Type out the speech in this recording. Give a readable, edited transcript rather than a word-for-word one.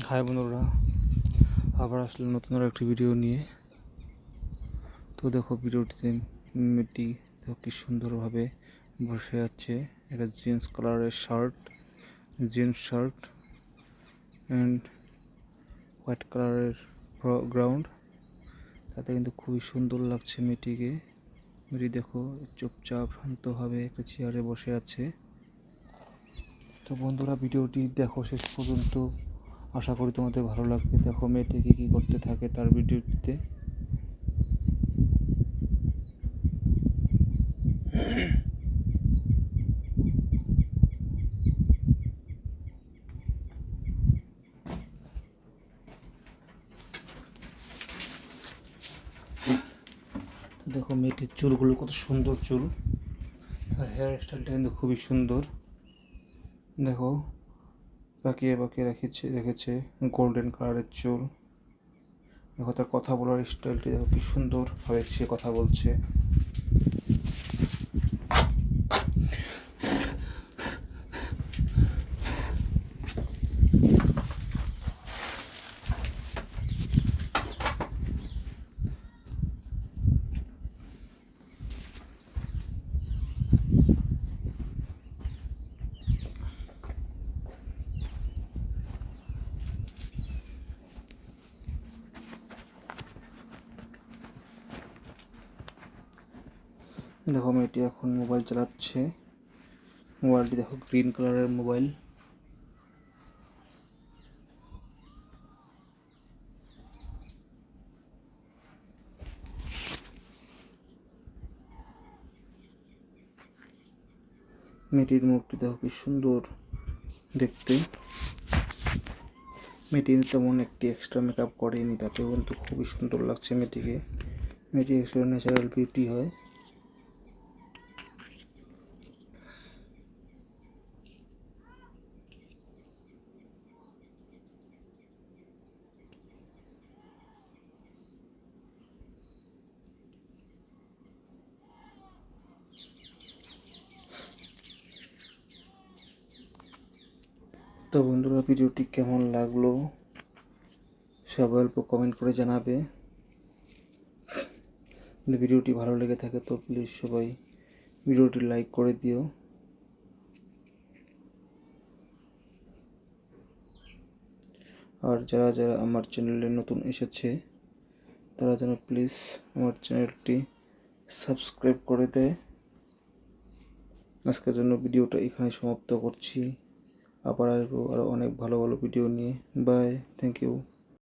High বন্ধুরা, আবার আসলে নতুন একটি ভিডিও নিয়ে। তো দেখো ভিডিওটিতে মেয়েটি দেখো কি সুন্দরভাবে বসে আছে। একটা জিন্স কালারের শার্ট অ্যান্ড হোয়াইট কালারের গ্রাউন্ড, তাতে কিন্তু খুবই সুন্দর লাগছে মেয়েটিকে। মেয়েটি দেখো চুপচাপ শান্তভাবে একটা চেয়ারে বসে আছে। তো বন্ধুরা, ভিডিওটি দেখো শেষ পর্যন্ত, আশা করি তোমাদের ভালো লাগবে। দেখো মেয়েটিকে কী করতে থাকে তার ভিডিওটিতে। দেখো মেয়েটির চুলগুলো কত সুন্দর চুল, আর হেয়ার স্টাইলটা কিন্তু খুবই সুন্দর। দেখো বাঁকিয়ে বাঁকিয়ে রেখেছে গোল্ডেন কালারের চুল। দেখো তার কথা বলার স্টাইলটি দেখো কি সুন্দরভাবে সে কথা বলছে। দেখো মেয়েটি এখন মোবাইল চালাচ্ছে। মোবাইলটি দেখো গ্রিন কালারের মোবাইল। মেয়েটির মুখটি দেখো কি সুন্দর দেখতে। মেয়েটি তেমন একটি এক্সট্রা মেকআপ করেনি, তাতেও কিন্তু খুবই সুন্দর লাগছে মেয়েটিকে। মেয়েটি এক্সট্রা ন্যাচারাল বিউটি হয়। তো বন্ধুরা, ভিডিওটি কেমন লাগলো সবাই অল্প কমেন্ট করে জানাবে। যদি ভিডিওটি ভালো লেগে থাকে তো প্লিজ সবাই ভিডিওটি লাইক করে দিও। আর যারা যারা আমার চ্যানেলে নতুন এসেছে তারা যেন প্লিজ আমার চ্যানেলটি সাবস্ক্রাইব করে দেয়। আজকের জন্য ভিডিওটা এখানে সমাপ্ত করছি। আবার আসবো আরও অনেক ভালো ভালো ভিডিও নিয়ে। Bye, thank you.